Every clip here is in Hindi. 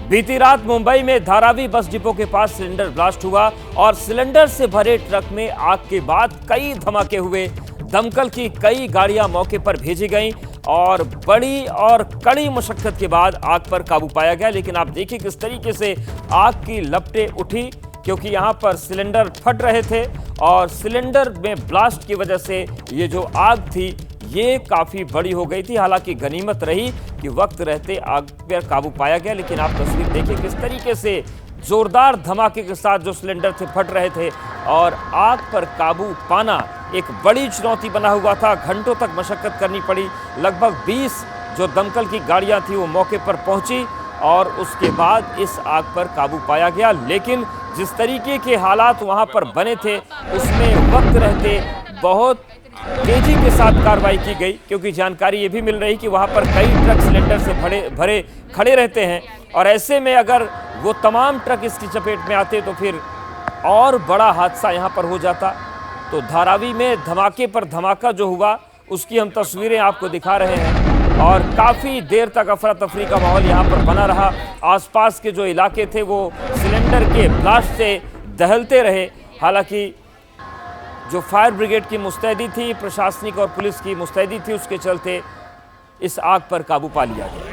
बीती रात मुंबई में धारावी बस डिपो के पास सिलेंडर ब्लास्ट हुआ और सिलेंडर से भरे ट्रक में आग के बाद कई धमाके हुए। दमकल की कई गाड़ियां मौके पर भेजी गईं और बड़ी और कड़ी मशक्कत के बाद आग पर काबू पाया गया। लेकिन आप देखिए किस तरीके से आग की लपटें उठी, क्योंकि यहां पर सिलेंडर फट रहे थे और सिलेंडर में ब्लास्ट की वजह से ये जो आग थी ये काफ़ी बड़ी हो गई थी। हालांकि गनीमत रही कि वक्त रहते आग पर काबू पाया गया। लेकिन आप तस्वीर देखिए किस तरीके से जोरदार धमाके के साथ जो सिलेंडर थे फट रहे थे और आग पर काबू पाना एक बड़ी चुनौती बना हुआ था। घंटों तक मशक्कत करनी पड़ी। लगभग 20 जो दमकल की गाड़ियां थी वो मौके पर पहुंची और उसके बाद इस आग पर काबू पाया गया। लेकिन जिस तरीके के हालात वहां पर बने थे उसमें वक्त रहते बहुत तेजी के साथ कार्रवाई की गई, क्योंकि जानकारी ये भी मिल रही कि वहां पर कई ट्रक सिलेंडर से भरे खड़े रहते हैं और ऐसे में अगर वो तमाम ट्रक इसकी चपेट में आते तो फिर और बड़ा हादसा यहां पर हो जाता। तो धारावी में धमाके पर धमाका जो हुआ उसकी हम तस्वीरें आपको दिखा रहे हैं और काफ़ी देर तक अफरा तफरी का माहौल यहाँ पर बना रहा। आसपास के जो इलाके थे वो सिलेंडर के ब्लास्ट से दहलते रहे। हालांकि जो फायर ब्रिगेड की मुस्तैदी थी, प्रशासनिक और पुलिस की मुस्तैदी थी, उसके चलते इस आग पर काबू पा लिया गया।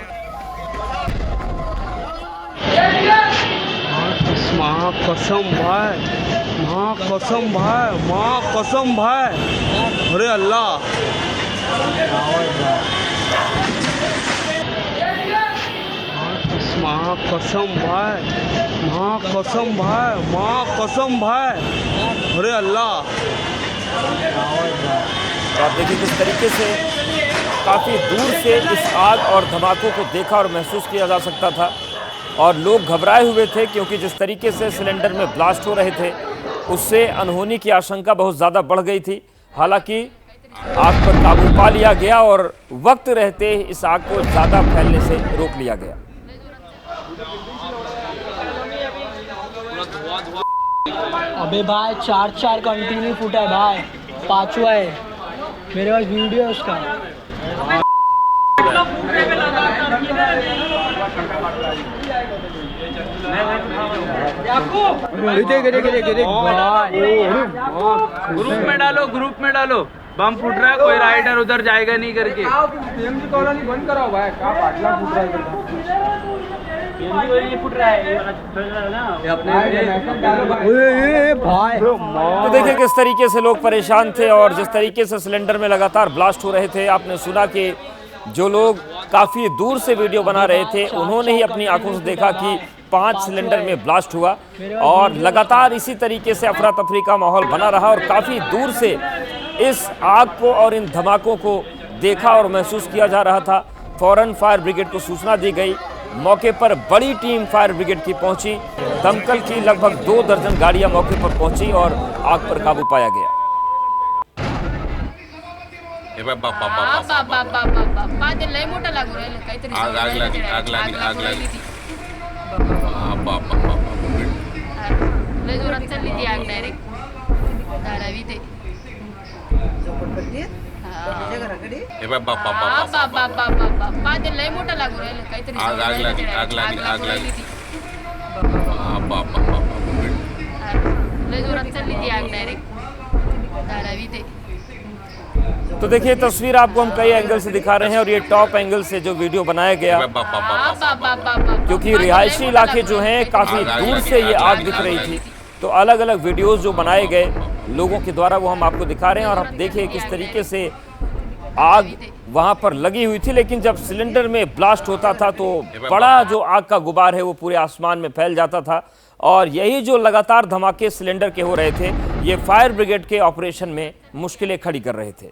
माँ कसम भाई, माँ कसम भाई, माँ कसम भाई, अरे अल्लाह, माँ कसम भाई, माँ कसम भाई, माँ कसम भाई, अरे अल्लाह। तो आप देखिए किस तरीके से काफ़ी दूर से इस आग और धमाकों को देखा और महसूस किया जा सकता था और लोग घबराए हुए थे, क्योंकि जिस तरीके से सिलेंडर में ब्लास्ट हो रहे थे उससे अनहोनी की आशंका बहुत ज़्यादा बढ़ गई थी। हालांकि आग पर काबू पा लिया गया और वक्त रहते इस आग को ज़्यादा फैलने से रोक लिया गया। अबे भाई चार कंटिन्यू फूटा है भाई, पांचवा है मेरे पास वीडियो है उसका। ग्रुप में डालो बम फूट रहा है, कोई राइडर उधर जाएगा नहीं करके। बंद कराओ भाई, क्या पाटला फूट रहा है भाई तो देखिए किस तरीके से लोग परेशान थे और जिस तरीके से सिलेंडर में लगातार ब्लास्ट हो रहे थे। आपने सुना कि जो लोग काफ़ी दूर से वीडियो बना रहे थे उन्होंने ही अपनी आंखों से देखा कि 5 सिलेंडर में ब्लास्ट हुआ और लगातार इसी तरीके से अफरा तफरी का माहौल बना रहा और काफ़ी दूर से इस आग को और इन धमाकों को देखा और महसूस किया जा रहा था। फौरन फायर ब्रिगेड को सूचना दी गई। मौके पर बड़ी टीम फायर ब्रिगेड की पहुंची। दमकल की लगभग 2 दर्जन गाड़ियां मौके पर पहुंची और आग पर काबू पाया गया। तो देखिए तस्वीर आपको हम कई एंगल से दिखा रहे हैं और ये टॉप एंगल से जो वीडियो बनाया गया, क्योंकि रिहायशी इलाके जो हैं काफ़ी दूर से ये आग दिख रही थी। तो अलग अलग वीडियोस जो बनाए गए लोगों के द्वारा वो हम आपको दिखा रहे हैं और आप देखिए किस तरीके से आग वहां पर लगी हुई थी। लेकिन जब सिलेंडर में ब्लास्ट होता था तो बड़ा जो आग का गुबार है वो पूरे आसमान में फैल जाता था और यही जो लगातार धमाके सिलेंडर के हो रहे थे ये फायर ब्रिगेड के ऑपरेशन में मुश्किलें खड़ी कर रहे थे।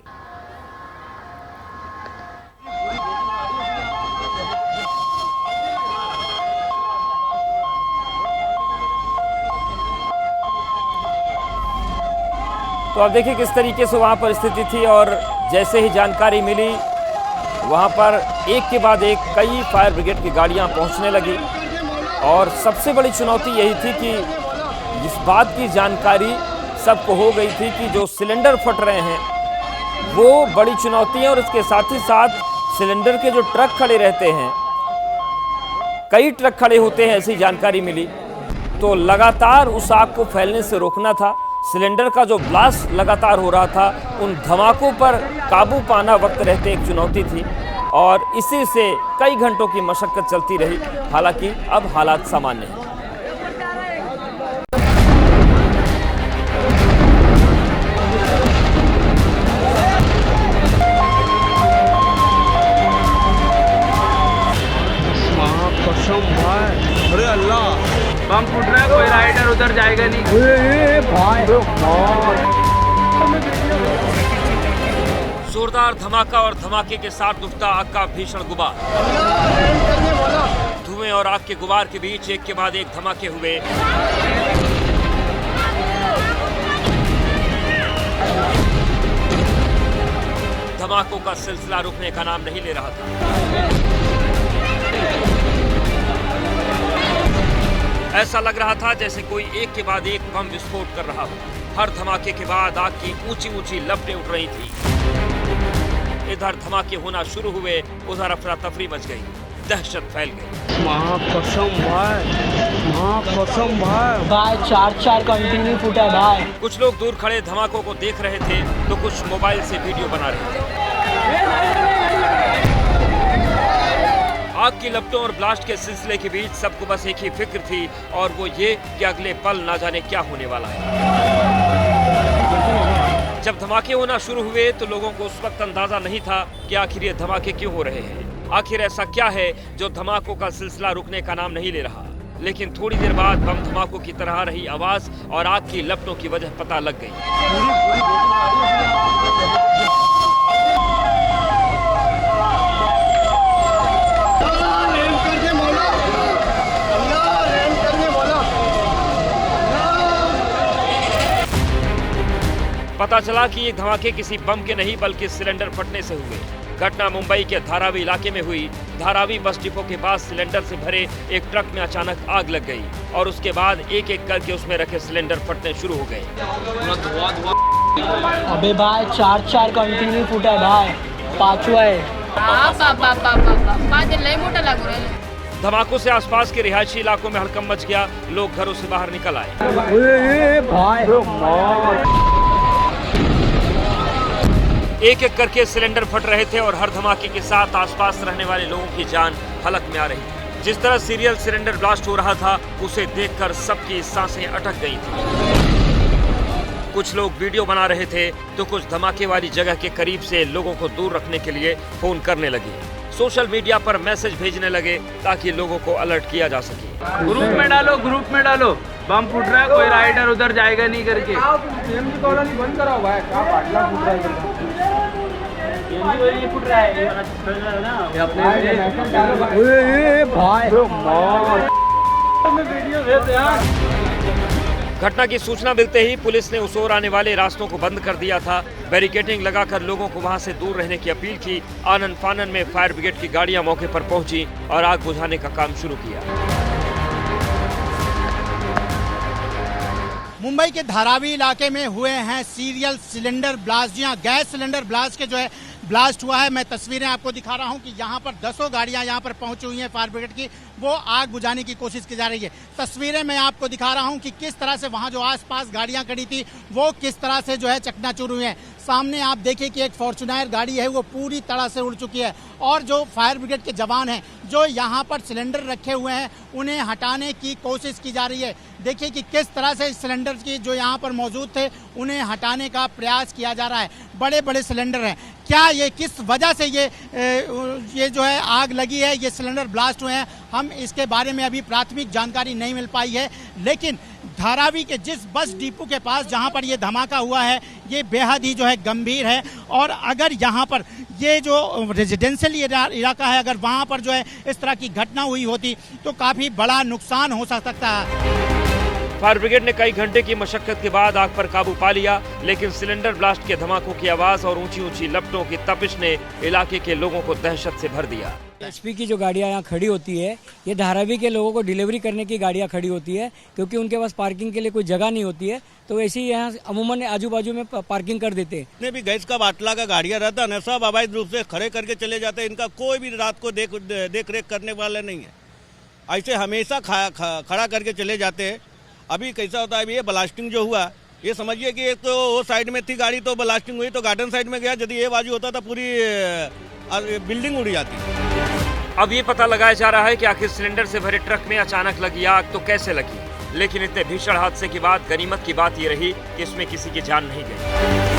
तो आप देखिए किस तरीके से वहाँ पर स्थिति थी और जैसे ही जानकारी मिली वहाँ पर एक के बाद एक कई फायर ब्रिगेड की गाड़ियाँ पहुँचने लगी और सबसे बड़ी चुनौती यही थी कि इस बात की जानकारी सबको हो गई थी कि जो सिलेंडर फट रहे हैं वो बड़ी चुनौती है और इसके साथ ही साथ सिलेंडर के जो ट्रक खड़े रहते हैं कई ट्रक खड़े होते हैं, ऐसी जानकारी मिली। तो लगातार उस आग को फैलने से रोकना था। सिलेंडर का जो ब्लास्ट लगातार हो रहा था, उन धमाकों पर काबू पाना वक्त रहते एक चुनौती थी और इसी से कई घंटों की मशक्कत चलती रही। हालांकि अब हालात सामान्य हैं। कसम भाई, अरे अल्लाह, बम फूट रहा है, कोई राइडर उधर जाएगा नहीं। भाई जोरदार धमाका और धमाके के साथ उठता आग का भीषण गुबार। धुएं और आग के गुबार के बीच एक के बाद एक धमाके हुए। धमाकों का सिलसिला रुकने का नाम नहीं ले रहा था। ऐसा लग रहा था जैसे कोई एक के बाद एक बम विस्फोट कर रहा हो। हर धमाके के बाद आग की ऊंची ऊंची लपटें उठ रही थी। इधर धमाके होना शुरू हुए, उधर अफरा तफरी मच गई, दहशत फैल गई। कसम भाई, भाई चार कंटिन्यू फूटा है भाई। कुछ लोग दूर खड़े धमाकों को देख रहे थे तो कुछ मोबाइल से वीडियो बना रहे थे। आग की लपटों और ब्लास्ट के सिलसिले के बीच सबको बस एक ही फिक्र थी और वो ये कि अगले पल ना जाने क्या होने वाला है। जब धमाके होना शुरू हुए तो लोगों को उस वक्त अंदाजा नहीं था कि आखिर ये धमाके क्यों हो रहे हैं। आखिर ऐसा क्या है जो धमाकों का सिलसिला रुकने का नाम नहीं ले रहा। लेकिन थोड़ी देर बाद बम धमाकों की तरह रही आवाज और आग की लपटों की वजह पता लग गई। पता चला कि ये धमाके किसी बम के नहीं बल्कि सिलेंडर फटने से हुए। घटना मुंबई के धारावी इलाके में हुई। धारावी बस डिपो के पास सिलेंडर से भरे एक ट्रक में अचानक आग लग गई और उसके बाद एक एक करके उसमें रखे सिलेंडर फटने शुरू हो गए। अबे भाई चार कंटिन्यू फूटा है भाई, पांचवा है। धमाकों से आसपास के रिहायशी इलाकों में हड़कंप मच गया। लोग घरों से बाहर निकल आए। एक एक करके सिलेंडर फट रहे थे और हर धमाके के साथ आसपास रहने वाले लोगों की जान हलक में आ रही थी। जिस तरह सीरियल सिलेंडर ब्लास्ट हो रहा था उसे देखकर सबकी सांसें अटक गई थी। कुछ लोग वीडियो बना रहे थे तो कुछ धमाके वाली जगह के करीब से लोगों को दूर रखने के लिए फोन करने लगे। सोशल मीडिया पर मैसेज भेजने लगे ताकि लोगों को अलर्ट किया जा सके। ग्रुप में डालो, बम फूट रहा है, कोई राइडर उधर जाएगा नहीं करके। कॉलोनी बंद कराओ भाई, क्या पाटला फूट रहा है। घटना की सूचना मिलते ही पुलिस ने उस ओर आने वाले रास्तों को बंद कर दिया था। बैरिकेडिंग लगाकर लोगों को वहां से दूर रहने की अपील की। आनन फानन में फायर ब्रिगेड की गाड़ियां मौके पर पहुंची और आग बुझाने का काम शुरू किया। मुंबई के धारावी इलाके में हुए हैं सीरियल सिलेंडर ब्लास्ट। जी हाँ, गैस सिलेंडर ब्लास्ट के जो है ब्लास्ट हुआ है। मैं तस्वीरें आपको दिखा रहा हूं कि यहाँ पर 10 गाड़ियां यहाँ पर पहुंची हुई हैं फायर ब्रिगेड की, वो आग बुझाने की कोशिश की जा रही है। तस्वीरें मैं आपको दिखा रहा हूं कि किस तरह से वहां जो आसपास गाड़ियां खड़ी थी वो किस तरह से जो है चकनाचूर हुई हैं। सामने आप देखिए कि एक फॉर्च्यूनर गाड़ी है वो पूरी तरह से उड़ चुकी है और जो फायर ब्रिगेड के जवान हैं जो यहाँ पर सिलेंडर रखे हुए हैं उन्हें हटाने की कोशिश की जा रही है। देखिए कि किस तरह से सिलेंडर की जो यहाँ पर मौजूद थे उन्हें हटाने का प्रयास किया जा रहा है। बड़े बड़े सिलेंडर हैं। क्या ये किस वजह से ये जो है आग लगी है, ये सिलेंडर ब्लास्ट हुए हैं, हम इसके बारे में अभी प्राथमिक जानकारी नहीं मिल पाई है। लेकिन धारावी के जिस बस डिपो के पास जहां पर ये धमाका हुआ है ये बेहद ही जो है गंभीर है और अगर यहां पर ये जो रेजिडेंशियल इलाका है अगर वहां पर जो है इस तरह की घटना हुई होती तो काफ़ी बड़ा नुकसान हो सकता है। फायर ब्रिगेड ने कई घंटे की मशक्कत के बाद आग पर काबू पा लिया, लेकिन सिलेंडर ब्लास्ट के धमाकों की आवाज और ऊंची ऊंची लपटों की तपिश ने इलाके के लोगों को दहशत से भर दिया। एचपी की जो गाड़ियाँ यहाँ खड़ी होती है ये धारावी के लोगों को डिलीवरी करने की गाड़ियाँ खड़ी होती है क्योंकि उनके पास पार्किंग के लिए कोई जगह नहीं होती है तो ऐसे ही यहाँ अमूमन आजू बाजू में पार्किंग कर देते हैं। जितने भी गैस का बाटला का गाड़ियाँ रहता है ना सब अवैध रूप से खड़े करके चले जाते हैं। इनका कोई भी रात को देख रेख करने वाला नहीं है। ऐसे हमेशा खड़ा करके चले जाते हैं। अभी कैसा होता है, अभी ये ब्लास्टिंग जो हुआ, ये समझिए कि एक तो वो साइड में थी गाड़ी तो ब्लास्टिंग हुई तो गार्डन साइड में गया, यदि ये बाजू होता तो पूरी बिल्डिंग उड़ जाती। अब ये पता लगाया जा रहा है कि आखिर सिलेंडर से भरे ट्रक में अचानक लगी आग तो कैसे लगी, लेकिन इतने भीषण हादसे के बाद गनीमत की बात ये रही कि इसमें किसी की जान नहीं गई।